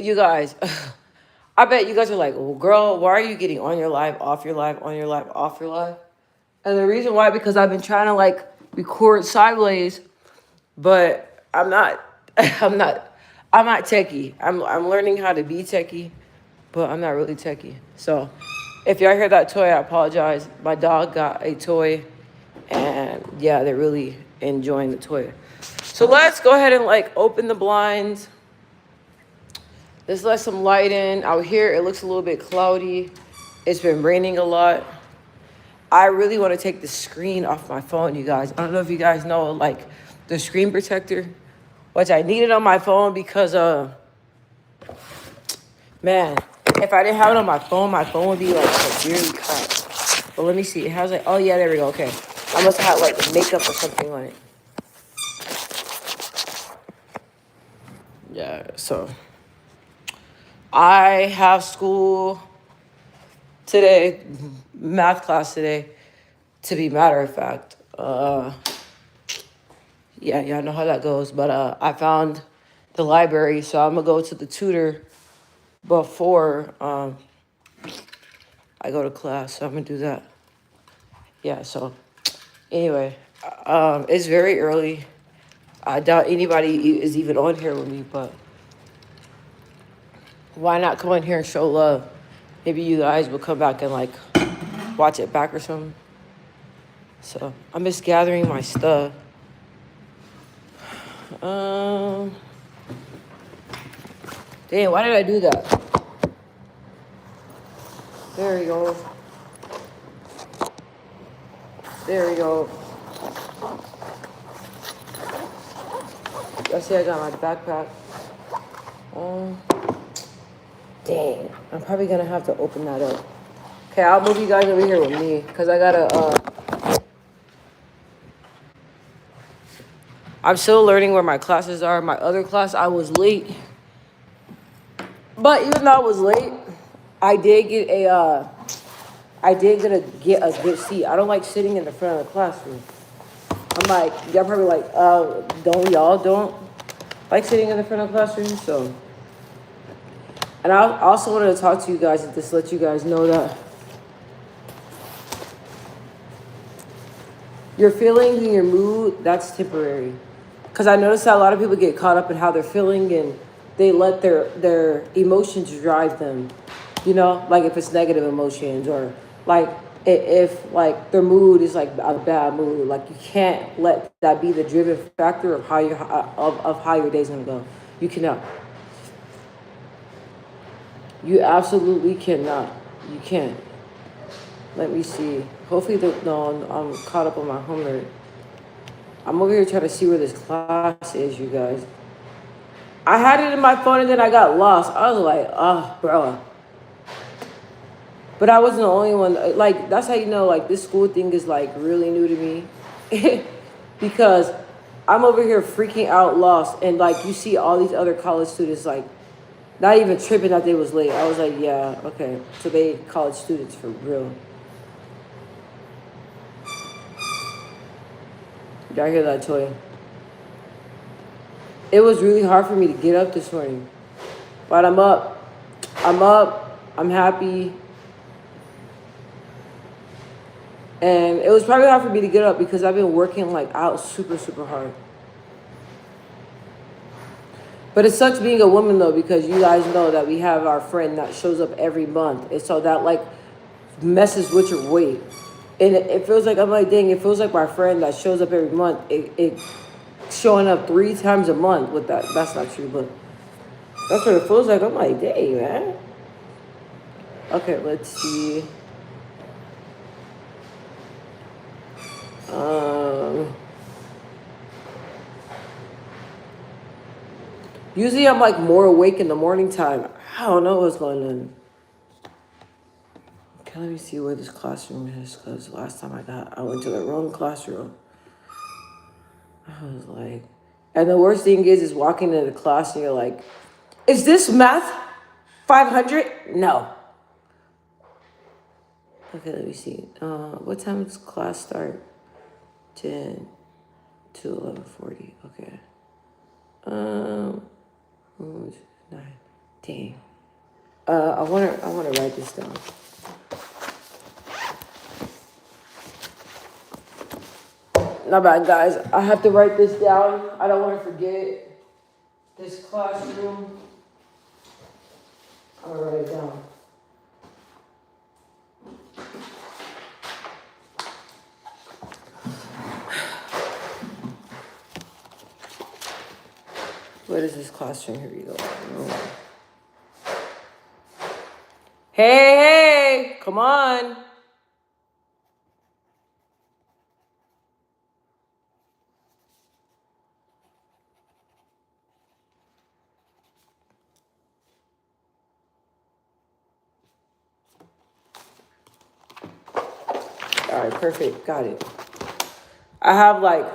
You guys, I bet you guys are like, well, girl, why are you getting on your live, off your live, on your live, off your live? And the reason why, because I've been trying to like record sideways, but I'm not, I'm not, I'm not techie. I'm learning how to be techie, but I'm not really techie. So if y'all hear that toy, I apologize. My dog got a toy, and yeah, they're really enjoying the toy. So let's go ahead and like open the blinds. Let's let some light in. Out here, it looks a little bit cloudy. It's been raining a lot. I really want to take the screen off my phone, you guys. I don't know if you guys know, like, the screen protector, which I needed on my phone because, man, if I didn't have it on my phone would be, like, severely cracked. But let me see. It has, like, oh, yeah, there we go. Okay. I must have had, like, makeup or something on it. Yeah, so I have school today, math class today, to be matter of fact. Yeah, y'all know how that goes. But I found the library, so I'm gonna go to the tutor before I go to class. So I'm gonna do that. Yeah. So anyway, it's very early. I doubt anybody is even on here with me, but why not come on here and show love? Maybe you guys will come back and like watch it back or something. So I'm just gathering my stuff. Um, Damn, why did I do that? There we go. There we go. I see I got my backpack. Um, Dang, I'm probably gonna have to open that up. Okay, I'll move you guys over here with me, cause I gotta, I'm still learning where my classes are. My other class, I was late. But even though I was late, I did get get a good seat. I don't like sitting in the front of the classroom. I'm like, y'all probably like, don't like sitting in the front of the classroom, so. And I also wanted to talk to you guys and just let you guys know that your feelings and your mood, that's temporary. Because I noticed that a lot of people get caught up in how they're feeling and they let their emotions drive them. You know, like if it's negative emotions or like if like their mood is like a bad mood, like you can't let that be the driven factor of how of how your day's gonna go. You cannot. You absolutely cannot. You can't. Let me see. Hopefully, no, I'm caught up on my homework. I'm over here trying to see where this class is, you guys. I had it in my phone and then I got lost. I was like, oh, bro. But I wasn't the only one. Like, that's how you know, like, this school thing is, like, really new to me. Because I'm over here freaking out lost. And, like, you see all these other college students, like, not even tripping that they was late. I was like, yeah, okay. So they college students for real. Did I hear that, Toy? It was really hard for me to get up this morning. But I'm up. I'm up. I'm happy. And it was probably hard for me to get up because I've been working like out super, super hard. But it sucks being a woman though, because you guys know that we have our friend that shows up every month. And so that like messes with your weight. And it feels like, I'm like, dang, it feels like my friend that shows up every month, it showing up 3 times a month with that. That's not true, but that's what it feels like. I'm like, dang, man. Okay, let's see. Usually I'm like more awake in the morning time. I don't know what's going on. Okay, let me see where this classroom is, because last time I went to the wrong classroom. I was like, and the worst thing is walking into the class and you're like, is this math 500? No. Okay, let me see. What time does class start? 10 to 11:40. Okay. 9. Damn, Dang. I wanna write this down. Not bad, guys. I have to write this down. I don't want to forget this classroom. I'm gonna write it down. What is this classroom? Here we go. Hey, come on. All right, perfect. Got it. I have like,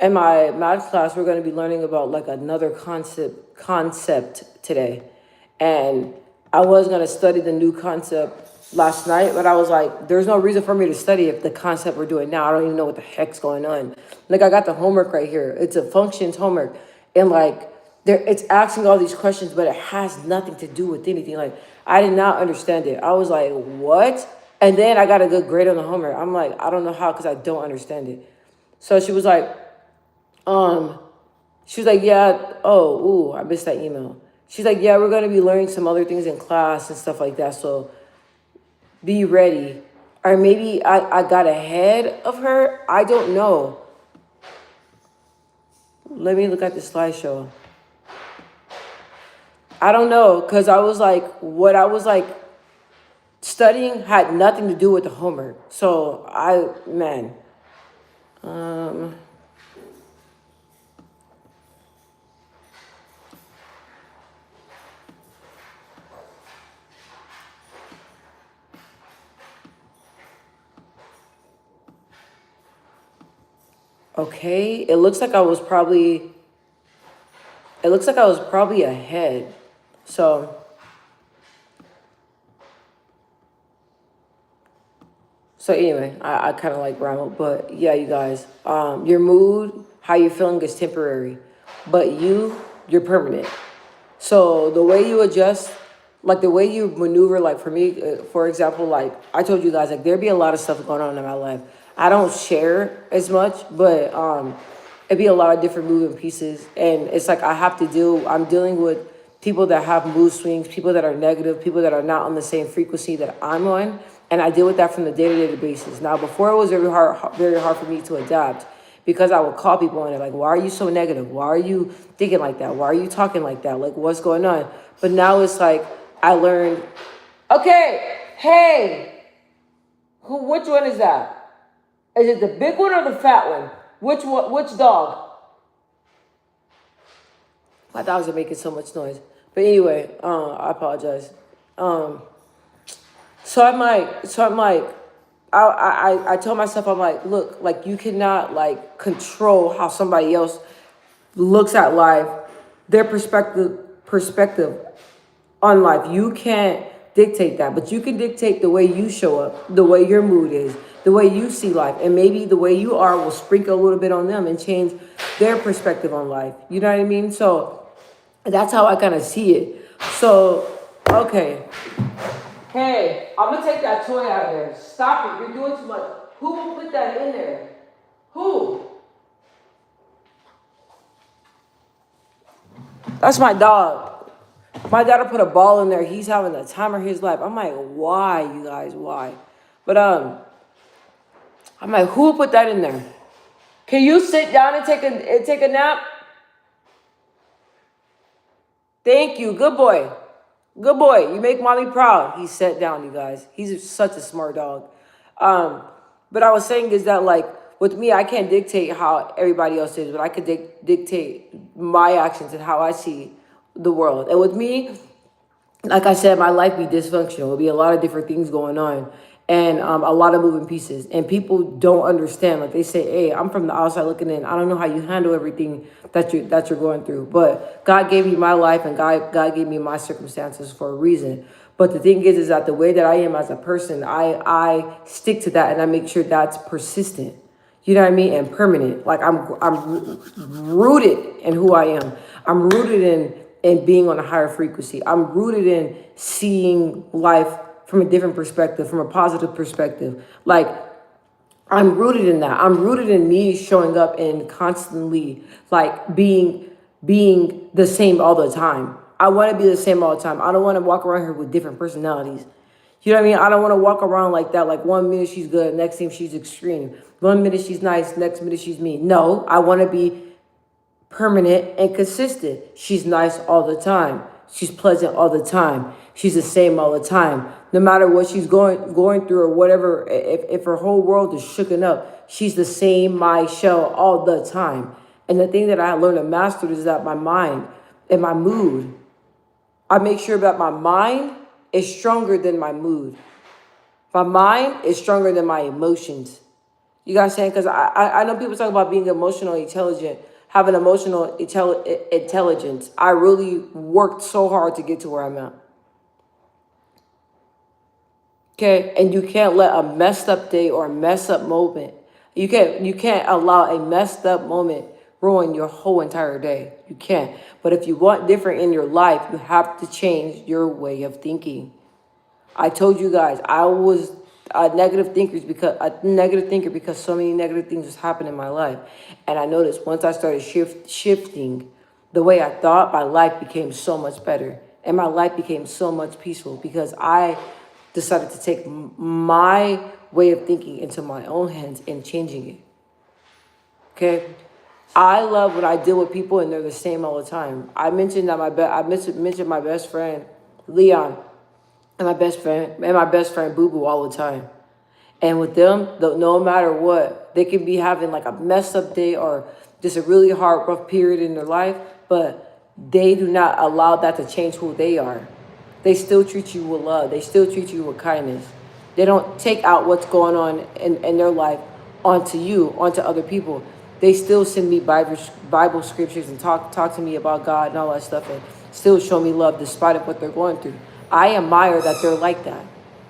in my math class, we're going to be learning about like another concept today. And I was going to study the new concept last night, but I was like, there's no reason for me to study if the concept we're doing now, I don't even know what the heck's going on. Like I got the homework right here. It's a functions homework. And like, it's asking all these questions, but it has nothing to do with anything. Like, I did not understand it. I was like, what? And then I got a good grade on the homework. I'm like, I don't know how, because I don't understand it. So she was like, yeah, I missed that email. She's like, yeah, we're going to be learning some other things in class and stuff like that. So be ready. Or maybe I got ahead of her. I don't know. Let me look at the slideshow. I don't know, because I was like, what I was like studying had nothing to do with the homework. So okay, it looks like I was probably ahead. So anyway, I kind of like rambled, but yeah, you guys, your mood, how you're feeling is temporary, but you're permanent. So the way you adjust, like the way you maneuver, like for me, for example, like I told you guys, like there'd be a lot of stuff going on in my life. I don't share as much, but it'd be a lot of different moving pieces. And it's like I'm dealing with people that have mood swings, people that are negative, people that are not on the same frequency that I'm on. And I deal with that from the day-to-day basis. Now, before it was very hard for me to adapt, because I would call people on it, like, why are you so negative? Why are you thinking like that? Why are you talking like that? Like, what's going on? But now it's like, I learned, okay, hey, which one is that? Is it the big one or the fat one? Which dog? My dogs are making so much noise. But anyway, I apologize. So I'm like, I told myself, I'm like, look, like you cannot like control how somebody else looks at life, their perspective on life. You can't dictate that, but you can dictate the way you show up, the way your mood is, the way you see life, and maybe the way you are will sprinkle a little bit on them and change their perspective on life. You know what I mean? So that's how I kind of see it. So, okay. Hey, I'm gonna take that toy out of there. Stop it, you're doing too much. Who will put that in there? Who? That's my dog. My daughter put a ball in there. He's having the time of his life. I'm like, why, you guys? Why? But I'm like, who put that in there? Can you sit down and take a nap? Thank you. Good boy. Good boy. You make mommy proud. He sat down, you guys. He's such a smart dog. But I was saying is that like with me, I can't dictate how everybody else is, but I could dictate my actions and how I see the world. And with me, like I said, my life be dysfunctional. There'll be a lot of different things going on and a lot of moving pieces. And people don't understand. Like they say, hey, I'm from the outside looking in. I don't know how you handle everything that you're going through. But God gave me my life and God gave me my circumstances for a reason. But the thing is that the way that I am as a person, I stick to that and I make sure that's persistent. You know what I mean? And permanent. Like I'm rooted in who I am. I'm rooted in in being on a higher frequency. I'm rooted in seeing life from a different perspective, from a positive perspective. Like, I'm rooted in that. I'm rooted in me showing up and constantly like being the same all the time. I want to be the same all the time. I don't want to walk around here with different personalities. You know what I mean? I don't want to walk around like that. Like 1 minute she's good, next thing she's extreme. 1 minute she's nice, next minute she's mean. No, I want to be permanent and consistent. She's nice all the time. She's pleasant all the time. She's the same all the time. No matter what she's going through or whatever, if her whole world is shooken up, she's the same my shell all the time. And the thing that I learned to master is that my mind and my mood. I make sure that my mind is stronger than my mood. My mind is stronger than my emotions. You guys saying? Because I know people talk about being emotionally intelligent, having emotional intelligence. I really worked so hard to get to where I'm at. Okay, and you can't let a messed up day or a messed up moment. You can't allow a messed up moment ruin your whole entire day. You can't. But if you want different in your life, you have to change your way of thinking. I told you guys I was a negative thinker because so many negative things just happened in my life, and I noticed once I started shifting the way I thought, my life became so much better, and my life became so much peaceful because I decided to take my way of thinking into my own hands and changing it. Okay. I love when I deal with people and they're the same all the time. I mentioned that mentioned my best friend Leon and my best friend Boo Boo all the time. And with them, no matter what, they could be having like a messed up day or just a really hard, rough period in their life, but they do not allow that to change who they are. They still treat you with love. They still treat you with kindness. They don't take out what's going on in their life onto you, onto other people. They still send me Bible scriptures and talk to me about God and all that stuff and still show me love despite of what they're going through. I admire that they're like that,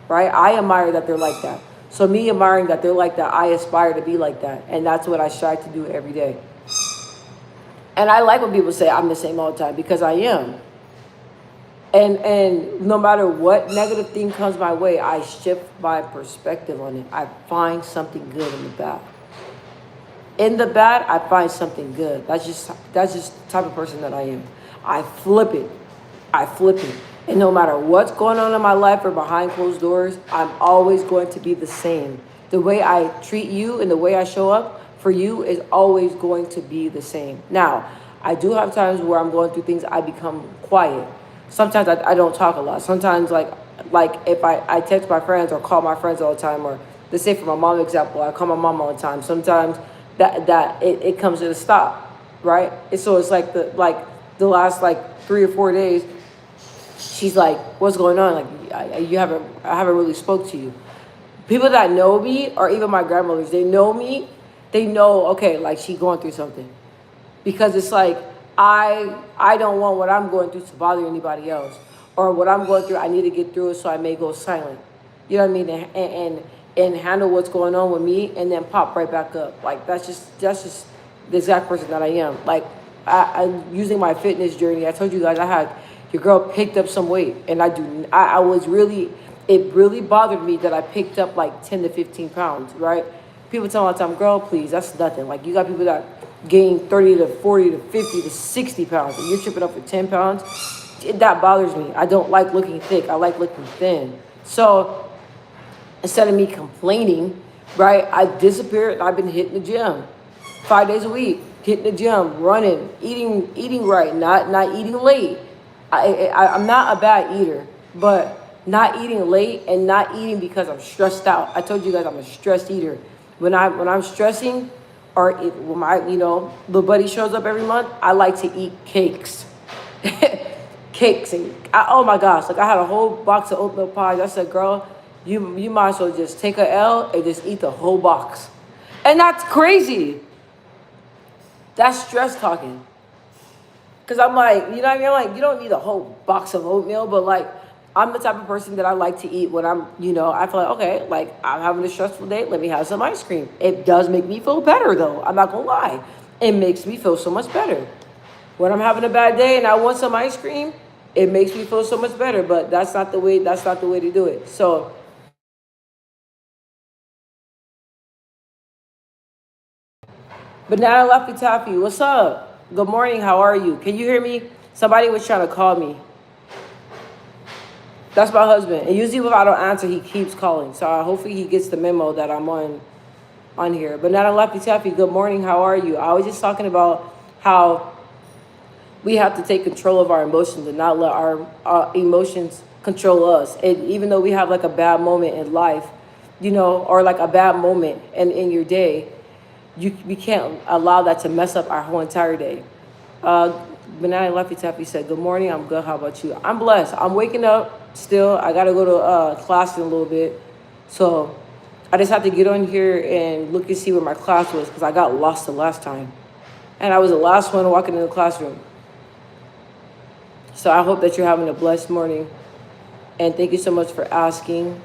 right? I admire that they're like that. So me admiring that they're like that, I aspire to be like that. And that's what I strive to do every day. And I like when people say I'm the same all the time because I am. And no matter what negative thing comes my way, I shift my perspective on it. I find something good in the bad. In the bad, I find something good. That's just the type of person that I am. I flip it. And no matter what's going on in my life or behind closed doors, I'm always going to be the same. The way I treat you and the way I show up for you is always going to be the same. Now, I do have times where I'm going through things, I become quiet. Sometimes I don't talk a lot. Sometimes like if I text my friends or call my friends all the time, or let's say for my mom example, I call my mom all the time. Sometimes that it comes to a stop, right? And so it's like the last 3 or 4 days, she's like, "What's going on? Like I haven't really spoke to you." People that know me, or even my grandmothers, they know me. They know, okay, like she's going through something, because it's like I don't want what I'm going through to bother anybody else, or what I'm going through, I need to get through it, so I may go silent. You know what I mean? And handle what's going on with me, and then pop right back up. Like that's just the exact person that I am. Like I'm using my fitness journey. I told you guys your girl picked up some weight, and it really bothered me that I picked up like 10 to 15 pounds, right? People tell me all the time, girl, please, that's nothing. Like you got people that gain 30 to 40 to 50 to 60 pounds, and you're tripping up for 10 pounds. That bothers me. I don't like looking thick. I like looking thin. So instead of me complaining, right, I disappeared and I've been hitting the gym 5 days a week, hitting the gym, running, eating right, not eating late. I'm not a bad eater, but not eating late and not eating because I'm stressed out. I told you guys I'm a stressed eater. When I'm stressing, or when my little buddy shows up every month, I like to eat cakes. Cakes and oh my gosh, like I had a whole box of oatmeal pies. I said, girl, you might as well just take a L and just eat the whole box. And that's crazy. That's stress talking. Cause I'm like, you know what I mean? I'm like, you don't need a whole box of oatmeal, but like I'm the type of person that I like to eat when I'm, I feel like, okay, like I'm having a stressful day, let me have some ice cream. It does make me feel better though. I'm not gonna lie. It makes me feel so much better. When I'm having a bad day and I want some ice cream, it makes me feel so much better. But that's not the way. That's not the way to do it. So, Banana Laffy Taffy, what's up? Good morning. How are you? Can you hear me? Somebody was trying to call me. That's my husband. And usually if I don't answer, he keeps calling. So hopefully he gets the memo that I'm on here. But not a Laffy Taffy, good morning. How are you? I was just talking about how we have to take control of our emotions and not let our emotions control us. And even though we have like a bad moment in life, or like a bad moment in your day, we can't allow that to mess up our whole entire day. Banana Laffy Taffy said, good morning, I'm good, how about you? I'm blessed. I'm waking up still. I got to go to class in a little bit. So I just have to get on here and look and see where my class was because I got lost the last time. And I was the last one walking in the classroom. So I hope that you're having a blessed morning. And thank you so much for asking.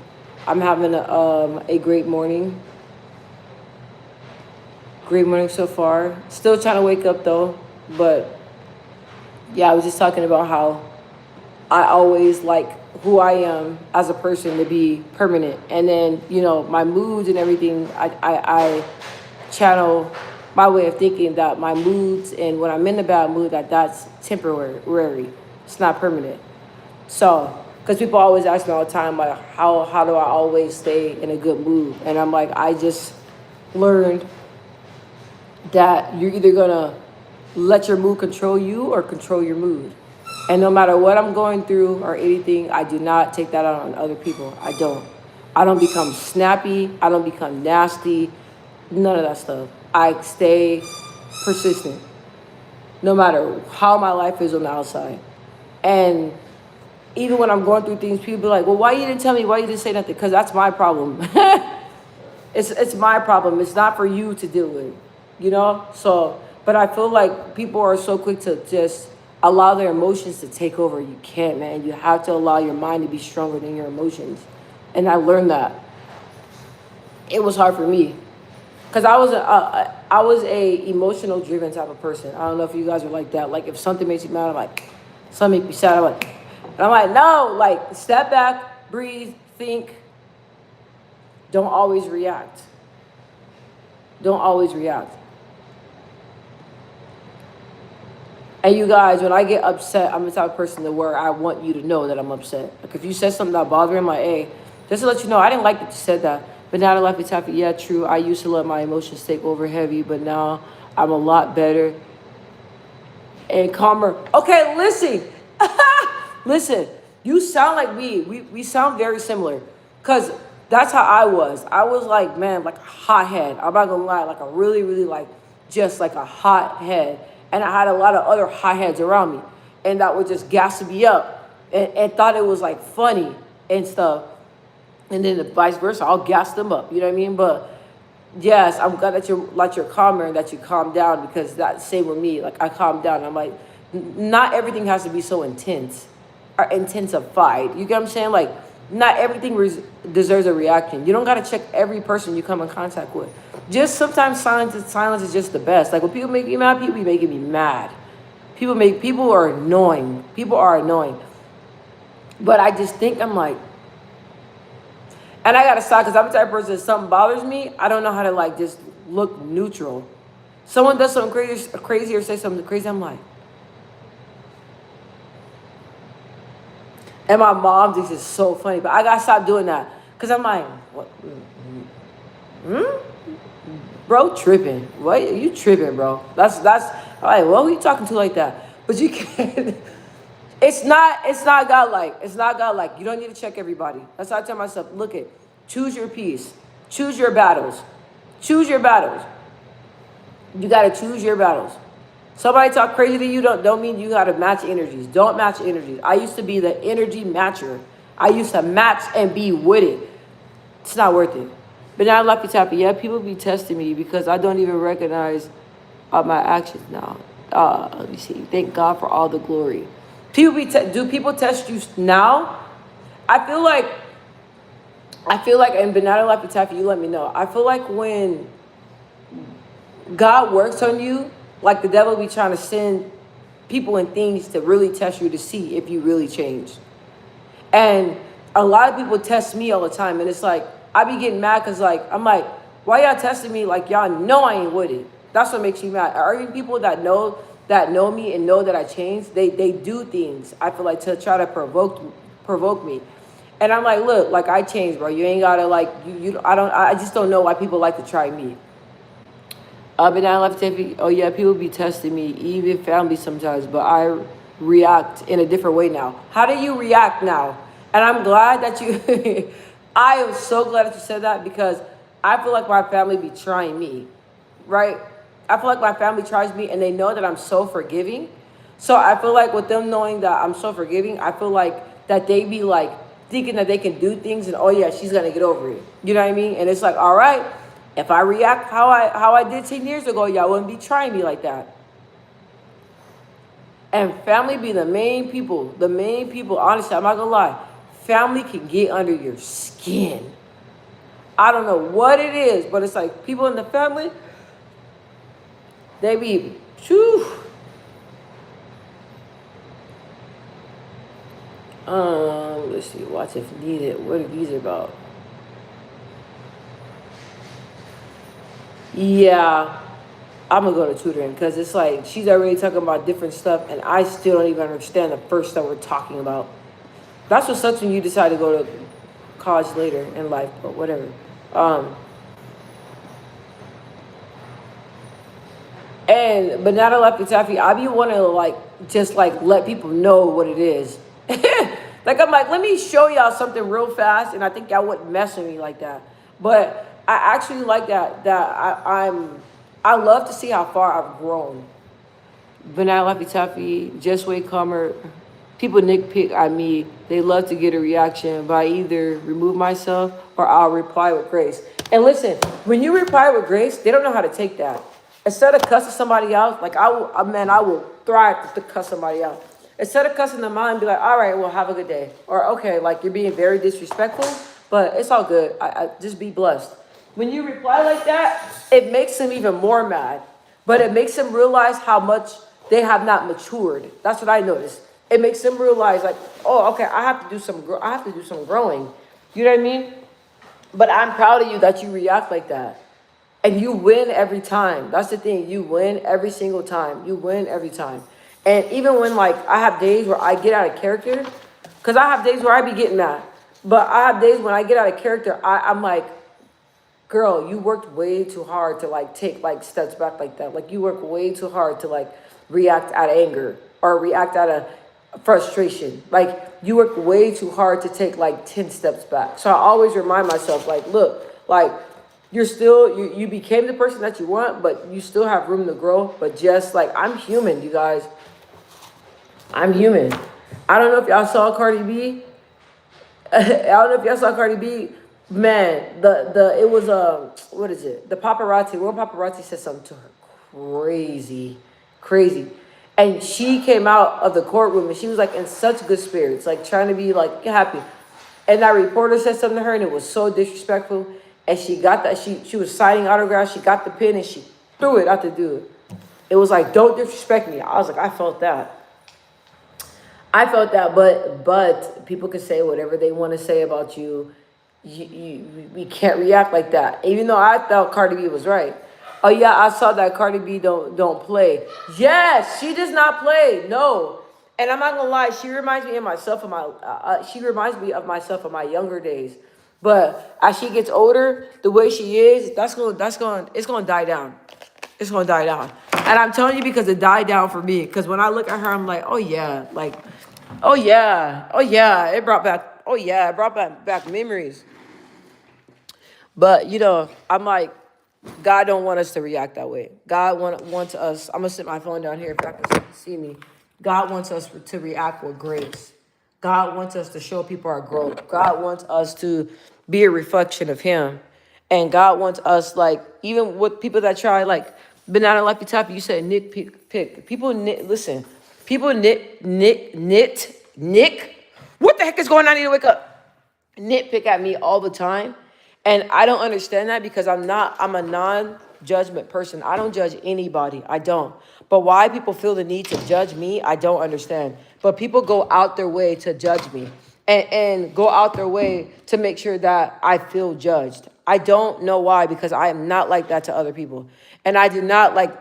I'm having a great morning. Great morning so far. Still trying to wake up though. But yeah, I was just talking about how I always like who I am as a person to be permanent. And then, my moods and everything, I channel my way of thinking that my moods and when I'm in a bad mood, that's temporary. It's not permanent. So, because people always ask me all the time, like, how do I always stay in a good mood? And I'm like, I just learned that you're either going to let your mood control you or control your mood. And no matter what I'm going through or anything, I do not take that out on other people. I don't. I don't become snappy. I don't become nasty. None of that stuff. I stay persistent no matter how my life is on the outside. And even when I'm going through things, people be like, well, why you didn't tell me? Why you didn't say nothing? Because that's my problem. It's my problem. It's not for you to deal with, So, but I feel like people are so quick to just allow their emotions to take over. You can't, man. You have to allow your mind to be stronger than your emotions. And I learned that. It was hard for me because I was a emotional driven type of person. I don't know if you guys are like that. Like if something makes you mad, I'm like, something makes me sad. I'm like, no, like step back, breathe, think. Don't always react. Don't always react. And you guys, when I get upset, I'm the type of person where I want you to know that I'm upset. Like if you said something that bothered me, I'm like, hey, just to let you know, I didn't like that you said that. But now that Laffy Taffy, yeah, true. I used to let my emotions take over heavy, but now I'm a lot better and calmer. Okay, listen. Listen, you sound like me. We sound very similar. Because that's how I was. I was like, man, like a hot head. I'm not going to lie, like a really, really like, just like a hot head. And I had a lot of other hot heads around me. And that would just gas me up and thought it was like funny and stuff. And then the vice versa, I'll gas them up. You know what I mean? But yes, I'm glad that you're calmer and that you calm down because that's same with me. Like I calm down. I'm like, not everything has to be so intense or intensified. You get what I'm saying? Like not everything deserves a reaction. You don't got to check every person you come in contact with. Just sometimes silence is just the best. Like when people make me mad, people be making me mad. People are annoying. People are annoying. But I just think I'm like, and I gotta stop because I'm the type of person if something bothers me, I don't know how to like just look neutral. Someone does something crazy or say something crazy, I'm like, and my mom thinks it's so funny, but I gotta stop doing that because I'm like, what? Bro, tripping. What? You tripping, bro? That's. All right. Well, who you talking to like that? But you can't. It's not godlike. It's not godlike. You don't need to check everybody. That's how I tell myself. Look it. Choose your peace. Choose your battles. Choose your battles. You gotta choose your battles. Somebody talk crazy to you don't mean you gotta match energies. Don't match energies. I used to be the energy matcher. I used to match and be with it. It's not worth it. But now Laffy Taffy, yeah, people be testing me because I don't even recognize my actions now. Let me see. Thank God for all the glory. Do people test you now? I feel like, and Banana Laffy Taffy, you let me know. I feel like when God works on you, like the devil be trying to send people and things to really test you to see if you really changed. And a lot of people test me all the time, and it's like I be getting mad because like I'm like, why y'all testing me? Like y'all know I ain't with it. That's what makes me mad. Are even people that know me and know that I changed? They do things I feel like to try to provoke me, and I'm like, look, like I changed, bro. You ain't gotta like you. I just don't know why people like to try me. But now left TV. Oh yeah, people be testing me, even family sometimes. But I react in a different way now. How do you react now? And I'm glad that you. I am so glad that you said that because I feel like my family be trying me, right? I feel like my family tries me, and they know that I'm so forgiving. So I feel like with them knowing that I'm so forgiving, I feel like that they be like thinking that they can do things, and oh yeah, she's gonna get over it. You know what I mean? And it's like, all right, if I react how I did 10 years ago, y'all wouldn't be trying me like that. And family be the main people. The main people, honestly, I'm not gonna lie. Family can get under your skin. I don't know what it is, but it's like people in the family, they be, whew. Let's see, watch if needed. What are these about? Yeah, I'm gonna go to tutoring because it's like she's already talking about different stuff, and I still don't even understand the first stuff we're talking about. That's what sucks when you decide to go to college later in life, but whatever. Um, and Banana Laffy Taffy, I be wanting to like just like let people know what it is. Like I'm like, let me show y'all something real fast, and I think y'all wouldn't mess with me like that. But I actually like I love to see how far I've grown. Banana Laffy Taffy, Just Wait Comer, people nitpick at me. They love to get a reaction, but I either remove myself or I'll reply with grace. And listen, when you reply with grace, they don't know how to take that. Instead of cussing somebody out, like I will thrive to cuss somebody out. Instead of cussing them out and be like, all right, well, have a good day. Or, okay, like you're being very disrespectful, but it's all good. I just be blessed. When you reply like that, it makes them even more mad. But it makes them realize how much they have not matured. That's what I noticed. It makes them realize, like, oh, okay, I have to do some growing. You know what I mean? But I'm proud of you that you react like that. And you win every time. That's the thing. You win every single time. You win every time. And even when like I have days where I get out of character, because I have days where I be getting mad. But I have days when I get out of character, I'm like, girl, you worked way too hard to like take like steps back like that. Like you work way too hard to like react out of anger or react out of frustration. Like you work way too hard to take like 10 steps back. So I always remind myself, like, look, like you're still you became the person that you want, but you still have room to grow. But just like I'm human, you guys. I'm human. I don't know if y'all saw Cardi B. I don't know if y'all saw Cardi B. Man, the it was what is it? The paparazzi, world paparazzi said something to her crazy, crazy. And she came out of the courtroom and she was like in such good spirits, like trying to be like happy. And that reporter said something to her and it was so disrespectful. And she got that she was signing autographs, she got the pen and she threw it at the dude. It was like, don't disrespect me. I was like, I felt that. But people can say whatever they want to say about you. We can't react like that. Even though I thought Cardi B was right. Oh yeah, I saw that Cardi B don't play. Yes, she does not play. No, and I'm not gonna lie. She reminds me of myself of my. She reminds me of myself of my younger days. But as she gets older, the way she is, it's gonna die down. It's gonna die down. And I'm telling you because it died down for me. Because when I look at her, I'm like, oh yeah, like, oh yeah, oh yeah. It brought back, oh yeah, it brought back memories. But you know, I'm like, God don't want us to react that way. God wants us. I'm gonna sit my phone down here if I can see me. God wants us to react with grace. God wants us to show people our growth. God wants us to be a reflection of Him, and God wants us like even with people that try like banana lappy tappy. You said nitpick. People nit. Listen, people nick. What the heck is going on? I need to wake up. Nitpick at me all the time. And I don't understand that because I'm a non judgment person. I don't judge anybody. I don't. But why people feel the need to judge me, I don't understand. But people go out their way to judge me and go out their way to make sure that I feel judged. I don't know why, because I am not like that to other people. And I do not like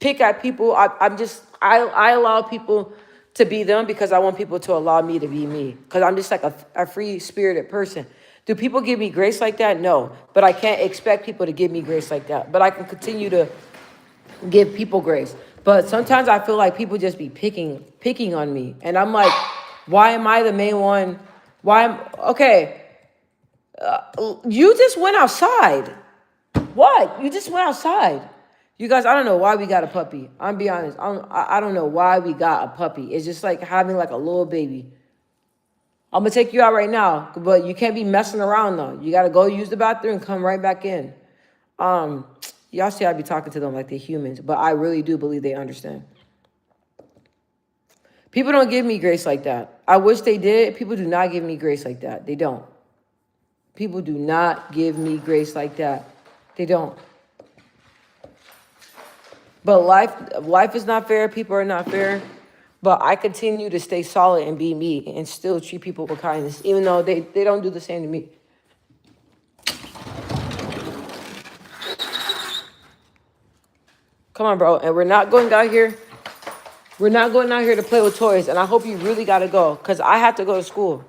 pick at people. I allow people to be them because I want people to allow me to be me. Because I'm just like a free spirited person. Do people give me grace like that? No. But I can't expect people to give me grace like that. But I can continue to give people grace. But sometimes I feel like people just be picking on me. And I'm like, why am I the main one? Okay, you just went outside. What? You just went outside. You guys, I don't know why we got a puppy. I'm be honest. I don't know why we got a puppy. It's just like having like a little baby. I'm going to take you out right now, but you can't be messing around though. You got to go use the bathroom and come right back in. Y'all see I be talking to them like they're humans, but I really do believe they understand. People don't give me grace like that. I wish they did. People do not give me grace like that. They don't. People do not give me grace like that. They don't. But life is not fair. People are not fair. But I continue to stay solid and be me and still treat people with kindness, even though they don't do the same to me. Come on, bro. And we're not going out here. We're not going out here to play with toys. And I hope you really got to go, because I have to go to school.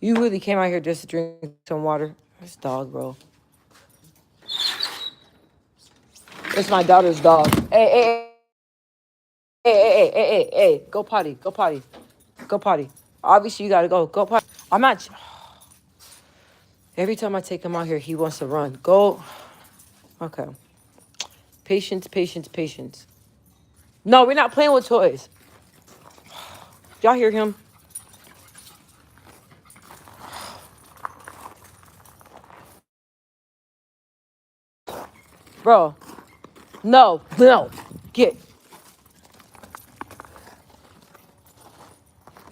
You really came out here just to drink some water. This dog, bro. It's my daughter's dog. Hey. Go potty. Go potty. Obviously, you got to go. Go potty. I'm not. Every time I take him out here, he wants to run. Go. Okay. Patience. No, we're not playing with toys. Y'all hear him? Bro. No. Get.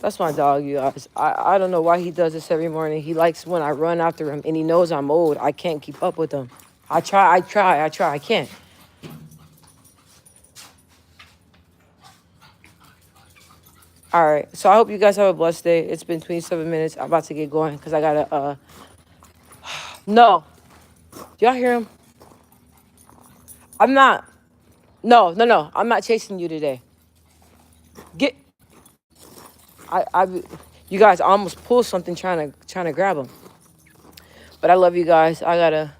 That's my dog, you guys. I don't know why he does this every morning. He likes when I run after him, and he knows I'm old. I can't keep up with him. I try. I can't. All right. So I hope you guys have a blessed day. It's been 27 minutes. I'm about to get going because I got to, No. Y'all hear him? I'm not. No. I'm not chasing you today. Get. You guys, I almost pulled something trying to grab him. But I love you guys. I gotta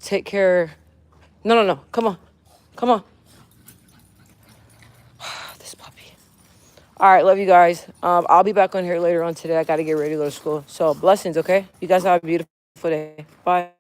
take care. No. Come on. This puppy. All right, love you guys. I'll be back on here later on today. I gotta get ready to go to school. So blessings, okay? You guys have a beautiful day. Bye.